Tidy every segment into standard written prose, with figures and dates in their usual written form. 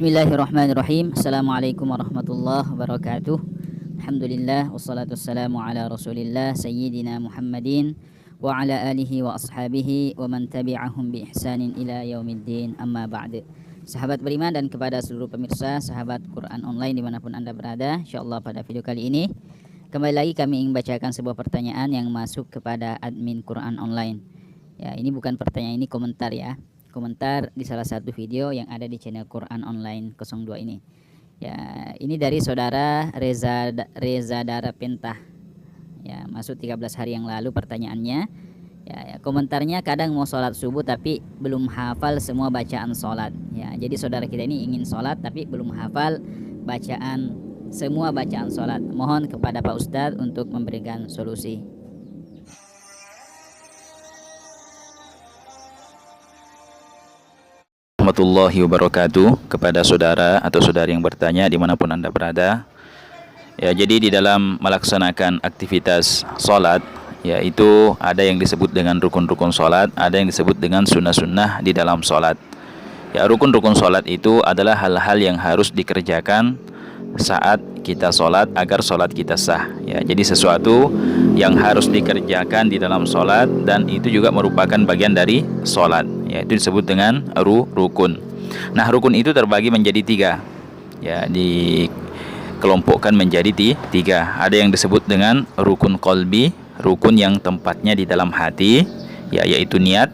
Bismillahirrahmanirrahim. Assalamualaikum warahmatullahi wabarakatuh. Alhamdulillah wassalatu wassalamu ala Rasulillah sayyidina Muhammadin wa ala alihi wa ashabihi wa man tabi'ahum bi ihsanin ila yaumiddin. Amma ba'd. Sahabat beriman dan kepada seluruh pemirsa sahabat Quran online dimanapun Anda berada, insyaallah pada video kali ini kembali lagi kami ingin bacakan sebuah pertanyaan yang masuk kepada admin Quran online. Ya, ini bukan pertanyaan, ini komentar ya. Komentar di salah satu video yang ada di channel Quran Online 02 ini. Ya, ini dari saudara Reza Dara Pentah. Ya, masuk 13 hari yang lalu pertanyaannya. Ya, komentarnya kadang mau sholat subuh tapi belum hafal semua bacaan sholat. Ya, jadi saudara kita ini ingin sholat tapi belum hafal semua bacaan sholat. Mohon kepada Pak Ustadz untuk memberikan solusi. Warahmatullahi wabarakatuh. Kepada saudara atau saudari yang bertanya dimanapun Anda berada, ya, jadi di dalam melaksanakan aktivitas sholat, yaitu ada yang disebut dengan rukun-rukun sholat, ada yang disebut dengan sunnah-sunnah di dalam sholat. Ya, rukun-rukun sholat itu adalah hal-hal yang harus dikerjakan saat kita sholat agar sholat kita sah. Ya, jadi sesuatu yang harus dikerjakan di dalam sholat dan itu juga merupakan bagian dari sholat. Ya, itu disebut dengan rukun. Nah, rukun itu terbagi menjadi 3. Ya, dikelompokkan menjadi 3. Ada yang disebut dengan rukun qalbi, rukun yang tempatnya di dalam hati, ya, yaitu niat.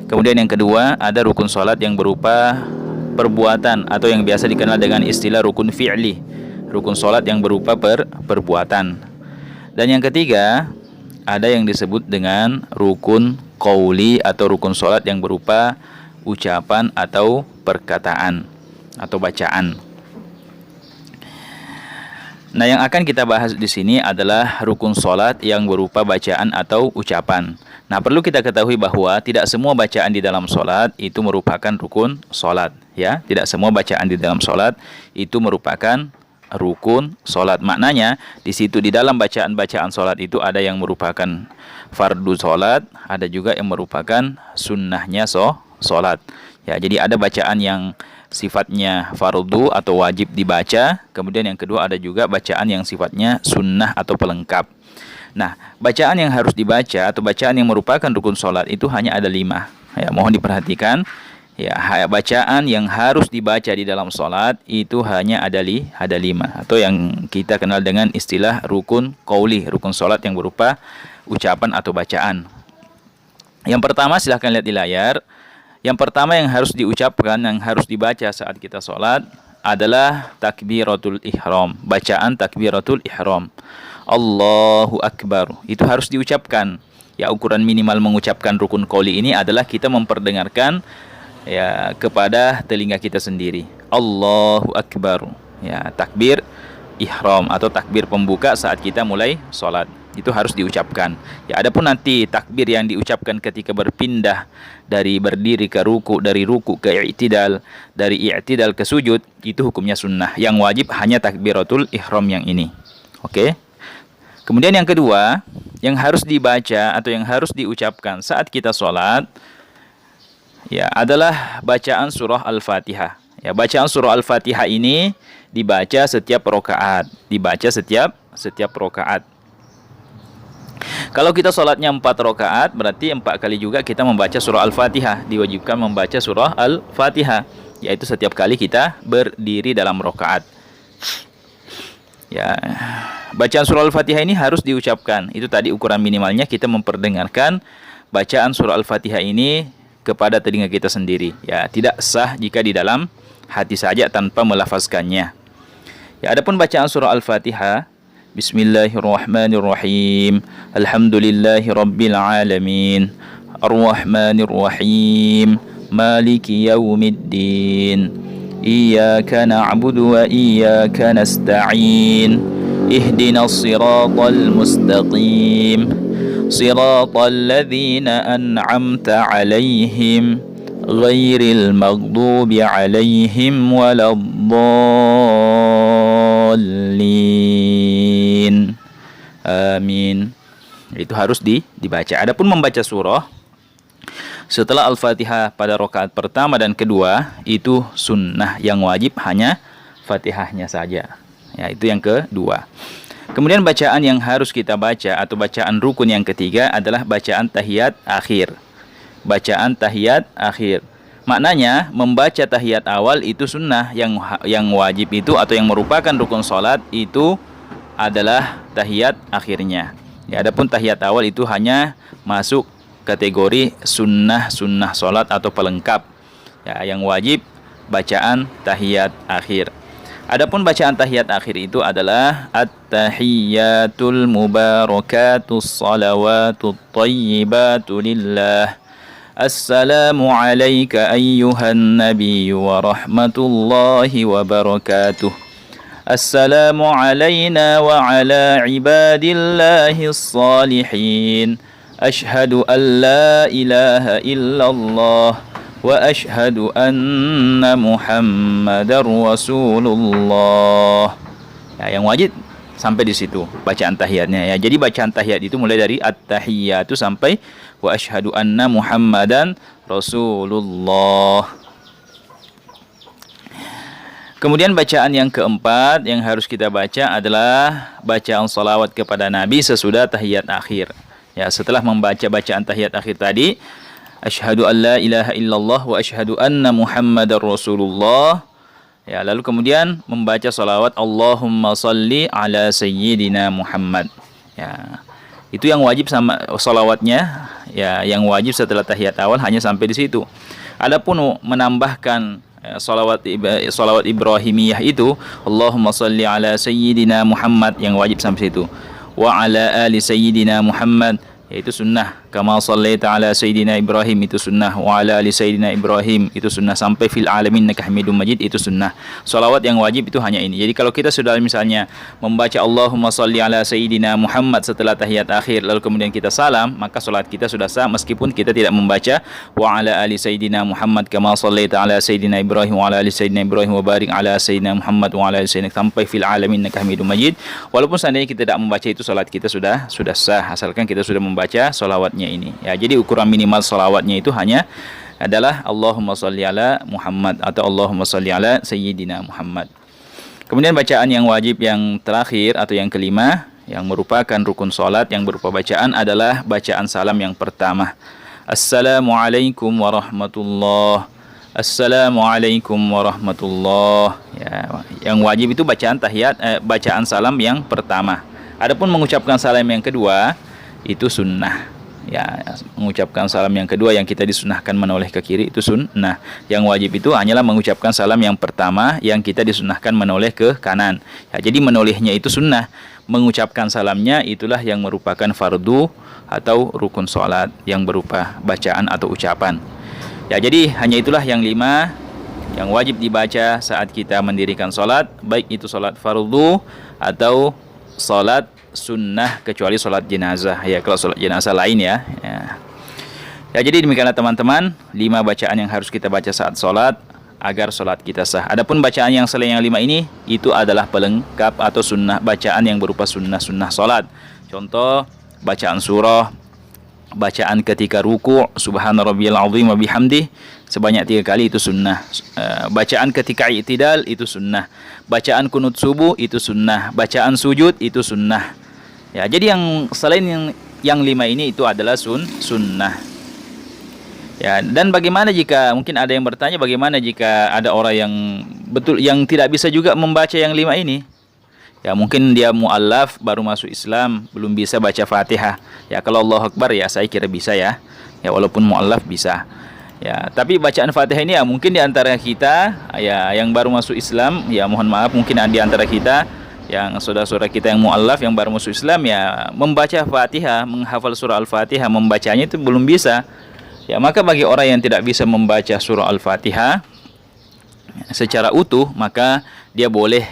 Kemudian yang kedua, ada rukun sholat yang berupa perbuatan atau yang biasa dikenal dengan istilah rukun fi'li, rukun sholat yang berupa perbuatan. Dan yang ketiga, ada yang disebut dengan rukun qauli atau rukun sholat yang berupa ucapan atau perkataan atau bacaan. Nah, yang akan kita bahas di sini adalah rukun sholat yang berupa bacaan atau ucapan. Nah, perlu kita ketahui bahwa tidak semua bacaan di dalam sholat itu merupakan rukun sholat. Ya, tidak semua bacaan di dalam sholat itu merupakan rukun sholat. Maknanya di situ di dalam bacaan-bacaan sholat itu ada yang merupakan fardu sholat, ada juga yang merupakan sunnahnya sholat. Ya, jadi ada bacaan yang sifatnya fardu atau wajib dibaca. Kemudian yang kedua ada juga bacaan yang sifatnya sunnah atau pelengkap. Nah, bacaan yang harus dibaca atau bacaan yang merupakan rukun sholat itu hanya ada 5. Ya, mohon diperhatikan. Ya, bacaan yang harus dibaca di dalam sholat itu hanya ada 5, atau yang kita kenal dengan istilah rukun qauli, rukun sholat yang berupa ucapan atau bacaan. Yang pertama, silahkan lihat di layar. Yang pertama yang harus diucapkan, yang harus dibaca saat kita sholat adalah takbiratul ihram, bacaan takbiratul ihram. Allahu Akbar, itu harus diucapkan. Ya, ukuran minimal mengucapkan rukun qauli ini adalah kita memperdengarkan ya kepada telinga kita sendiri. Allahu Akbar. Ya, takbir ihram atau takbir pembuka saat kita mulai sholat itu harus diucapkan. Ya, adapun nanti takbir yang diucapkan ketika berpindah dari berdiri ke ruku, dari ruku ke i'tidal, dari i'tidal ke sujud, itu hukumnya sunnah. Yang wajib hanya takbiratul ihram yang ini. Oke. Kemudian yang kedua, yang harus dibaca atau yang harus diucapkan saat kita sholat, ya, adalah bacaan surah Al-Fatihah. Ya, bacaan surah Al-Fatihah ini dibaca setiap rakaat, rakaat. Kalau kita sholatnya 4 rakaat, berarti 4 kali juga kita membaca surah Al-Fatihah. Diwajibkan membaca surah Al-Fatihah, yaitu setiap kali kita berdiri dalam rakaat. Ya, bacaan surah Al-Fatihah ini harus diucapkan. Itu tadi ukuran minimalnya kita memperdengarkan bacaan surah Al-Fatihah ini kepada telinga kita sendiri. Ya, tidak sah jika di dalam hati saja tanpa melafazkannya. Ya, adapun bacaan surah Al-Fatihah, Bismillahirrahmanirrahim. Alhamdulillahirabbil alamin. Arrahmanirrahim. Maliki yaumiddin. Iyyaka na'budu wa iyyaka nasta'in. Ihdinas siratal mustaqim. Siratal ladzina an'amta 'alaihim ghairil maghdubi 'alaihim waladdallin. Amin. Itu harus dibaca. Adapun membaca surah Setelah Al-Fatihah pada rakaat pertama dan kedua itu sunnah, yang wajib hanya Fatihahnya saja. Ya, itu yang kedua. Kemudian bacaan yang harus kita baca atau bacaan rukun yang ketiga adalah bacaan tahiyat akhir. Bacaan tahiyat akhir. Maknanya membaca tahiyat awal itu sunnah, yang wajib itu atau yang merupakan rukun salat itu adalah tahiyat akhirnya. Ya, adapun tahiyat awal itu hanya masuk kategori sunnah salat atau pelengkap. Ya, yang wajib bacaan tahiyat akhir. Adapun bacaan tahiyat akhir itu adalah at-tahiyyatul mubarakatus salawatut thayyibatu lillah. Assalamu alayka ayyuhan nabiyyu wa rahmatullahi wa barakatuh. Assalamu alayna wa ala ibadillahis salihin. Ashhadu an la ilaha illallah wa ashhadu anna Muhammadar Rasulullah. Ya, yang wajib sampai di situ bacaan tahiyatnya ya. Jadi bacaan tahiyat itu mulai dari at-tahiyyatu sampai wa ashhadu anna Muhammadan Rasulullah. Kemudian bacaan yang keempat yang harus kita baca adalah bacaan salawat kepada Nabi sesudah tahiyat akhir. Ya, setelah membaca bacaan tahiyat akhir tadi, asyhadu an la ilaha illallah wa asyhadu anna Muhammadar Rasulullah. Ya, lalu kemudian membaca salawat Allahumma salli ala sayyidina Muhammad. Ya, itu yang wajib sama salawatnya. Ya, yang wajib setelah tahiyat awal hanya sampai di situ. Adapun menambahkan salawat Ibrahimiyah itu Allahumma salli ala sayyidina Muhammad, yang wajib sampai situ. Wa ala ali sayyidina Muhammad, yaitu sunnah. Kama sallaita ala sayyidina Ibrahim, itu sunnah. Wa ala ali sayyidina Ibrahim, itu sunnah. Sampai fil alamin innaka Hamidum Majid, itu sunnah. Salawat yang wajib itu hanya ini. Jadi kalau kita sudah misalnya membaca Allahumma salli ala sayyidina Muhammad setelah tahiyat akhir, lalu kemudian kita salam, maka salat kita sudah sah meskipun kita tidak membaca wa ala ali sayyidina Muhammad kama sallaita ala sayyidina Ibrahim wa ala ali sayyidina Ibrahim wa barik ala sayyidina Muhammad wa ala ali sayyidina sampai fil alamin innaka Hamidum Majid. Walaupun seandainya kita tidak membaca itu, salat kita sudah sah asalkan kita sudah membaca salawatnya ini. Ya, jadi ukuran minimal salawatnya itu hanya adalah Allahumma sholli ala Muhammad atau Allahumma sholli ala sayyidina Muhammad. Kemudian bacaan yang wajib yang terakhir atau yang kelima yang merupakan rukun salat yang berupa bacaan adalah bacaan salam yang pertama. Assalamualaikum warahmatullahi. Assalamualaikum warahmatullahi. Ya, yang wajib itu bacaan bacaan salam yang pertama. Adapun mengucapkan salam yang kedua itu sunnah. Ya, mengucapkan salam yang kedua yang kita disunahkan menoleh ke kiri itu sunnah. Yang wajib itu hanyalah mengucapkan salam yang pertama yang kita disunahkan menoleh ke kanan. Ya, jadi menolehnya itu sunnah. Mengucapkan salamnya itulah yang merupakan fardu atau rukun salat yang berupa bacaan atau ucapan. Ya, jadi hanya itulah yang 5 yang wajib dibaca saat kita mendirikan salat, baik itu salat fardu atau salat sunnah, kecuali sholat jenazah. Ya, kalau sholat jenazah lain ya. Ya, jadi demikianlah teman-teman 5 bacaan yang harus kita baca saat sholat agar sholat kita sah. Adapun bacaan yang selain yang 5 ini itu adalah pelengkap atau sunnah, bacaan yang berupa sunnah sholat. Contoh bacaan surah, bacaan ketika ruku' subhana rabbiyal azim wa bihamdih sebanyak 3 kali itu sunnah. Bacaan ketika i'tidal itu sunnah. Bacaan kunut subuh itu sunnah. Bacaan sujud itu sunnah. Ya, jadi yang selain yang 5 ini itu adalah sunnah. Ya, dan bagaimana jika mungkin ada yang bertanya bagaimana jika ada orang yang tidak bisa juga membaca yang 5 ini? Ya, mungkin dia mu'allaf baru masuk Islam, belum bisa baca Fatihah. Ya, kalau Allahu Akbar ya saya kira bisa ya. Ya, walaupun mu'allaf bisa. Ya, tapi bacaan Fatihah ini ya mungkin di antara kita ya yang baru masuk Islam, ya mohon maaf mungkin di antara kita yang saudara-saudara kita yang mu'allaf yang baru masuk Islam ya membaca Fatihah, menghafal surah Al-Fatihah, membacanya itu belum bisa. Ya, maka bagi orang yang tidak bisa membaca surah Al-Fatihah secara utuh, maka dia boleh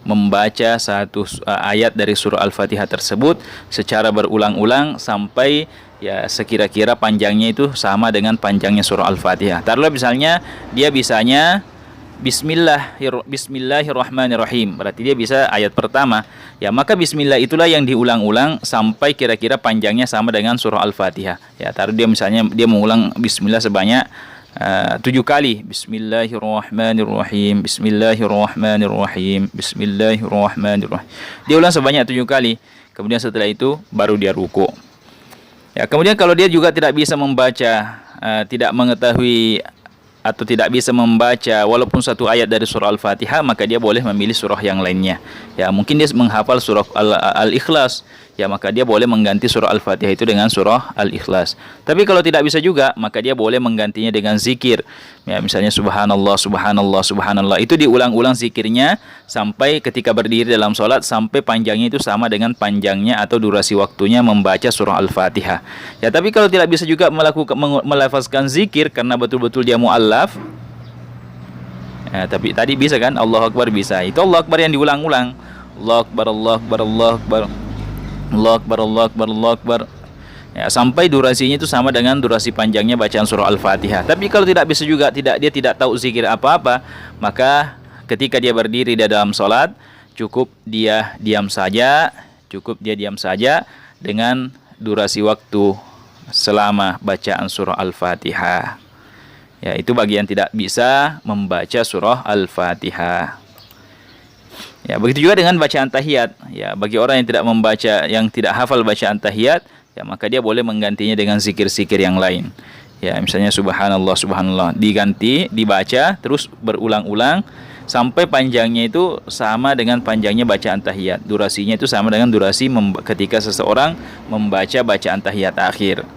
membaca satu ayat dari surah Al-Fatihah tersebut secara berulang-ulang sampai ya sekira-kira panjangnya itu sama dengan panjangnya surah Al-Fatihah. Taruhlah misalnya dia bisanya Bismillahirrahmanirrahim. Berarti dia bisa ayat pertama. Ya, maka bismillah itulah yang diulang-ulang sampai kira-kira panjangnya sama dengan surah Al-Fatihah. Ya, taruh dia misalnya dia mengulang bismillah sebanyak 7 kali. Bismillahirrahmanirrahim. Bismillahirrahmanirrahim. Bismillahirrahmanirrahim. Dia ulang sebanyak 7 kali. Kemudian setelah itu baru dia ruku. Ya, kemudian kalau dia juga tidak bisa membaca, tidak mengetahui atau tidak bisa membaca walaupun satu ayat dari surah Al-Fatihah, maka dia boleh memilih surah yang lainnya. Ya, mungkin dia menghafal surah Al-Ikhlas, ya maka dia boleh mengganti surah Al-Fatihah itu dengan surah Al-Ikhlas. Tapi kalau tidak bisa juga, maka dia boleh menggantinya dengan zikir. Ya, misalnya subhanallah, subhanallah, subhanallah. Itu diulang-ulang zikirnya sampai ketika berdiri dalam sholat, sampai panjangnya itu sama dengan panjangnya atau durasi waktunya membaca surah Al-Fatihah. Ya, tapi kalau tidak bisa juga melafazkan zikir karena betul-betul dia mu'allaf. Ya, tapi tadi bisa kan? Allahu Akbar bisa. Itu Allahu Akbar yang diulang-ulang. Allahu Akbar, Allahu Akbar, Allahu Akbar. Allahu Akbar, Allahu Akbar, Allahu Akbar. Ya, sampai durasinya itu sama dengan durasi panjangnya bacaan surah Al-Fatihah. Tapi kalau tidak bisa juga, dia tidak tahu zikir apa-apa, maka ketika dia berdiri di dalam sholat, cukup dia diam saja dengan durasi waktu selama bacaan surah Al-Fatihah. Ya, itu bagi yang tidak bisa membaca surah Al-Fatihah. Ya, begitu juga dengan bacaan tahiyat. Ya, bagi orang yang tidak membaca, yang tidak hafal bacaan tahiyat, ya maka dia boleh menggantinya dengan zikir-zikir yang lain. Ya, misalnya subhanallah, subhanallah diganti, dibaca terus berulang-ulang sampai panjangnya itu sama dengan panjangnya bacaan tahiyat. Durasinya itu sama dengan durasi ketika seseorang membaca bacaan tahiyat akhir.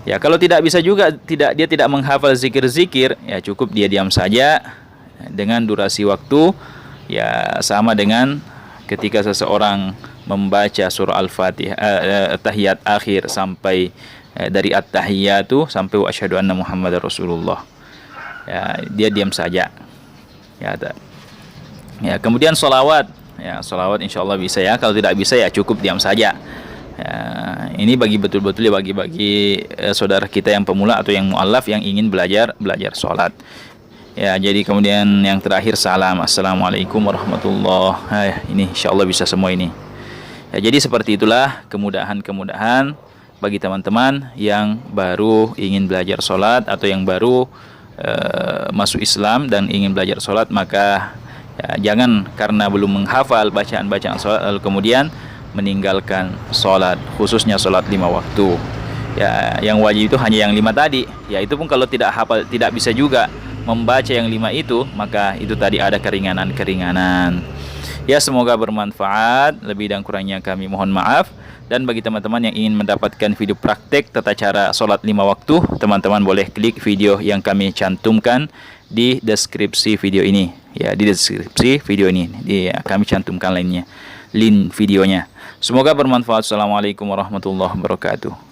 Ya, kalau tidak bisa juga, dia tidak menghafal zikir-zikir, ya cukup dia diam saja dengan durasi waktu ya sama dengan ketika seseorang membaca surah Al-Fatihah, tahiyat akhir sampai dari at-tahiyatu sampai wa asyhadu anna Muhammadar Rasulullah. Ya, dia diam saja. Ya, kemudian sholawat. Ya, sholawat insyaallah bisa ya. Kalau tidak bisa ya cukup diam saja. Ya, ini betul-betul ya bagi saudara kita yang pemula atau yang mu'allaf yang ingin belajar sholat. Ya, jadi kemudian yang terakhir salam. Assalamualaikum warahmatullahi. Ini insyaallah bisa semua ini. Ya, jadi seperti itulah kemudahan-kemudahan bagi teman-teman yang baru ingin belajar sholat atau yang baru masuk Islam dan ingin belajar sholat. Maka ya, jangan karena belum menghafal bacaan-bacaan sholat lalu kemudian meninggalkan sholat, khususnya sholat 5 waktu. Ya, yang wajib itu hanya yang 5 tadi. Ya, itu pun kalau tidak hafal, tidak bisa juga membaca yang 5 itu, maka itu tadi ada keringanan-keringanan. Ya, semoga bermanfaat. Lebih dan kurangnya kami mohon maaf. Dan bagi teman-teman yang ingin mendapatkan video praktek tata cara sholat 5 waktu, teman-teman boleh klik video yang kami cantumkan di deskripsi video ini. Ya, di deskripsi video ini kami cantumkan link videonya. Semoga bermanfaat. Assalamualaikum warahmatullahi wabarakatuh.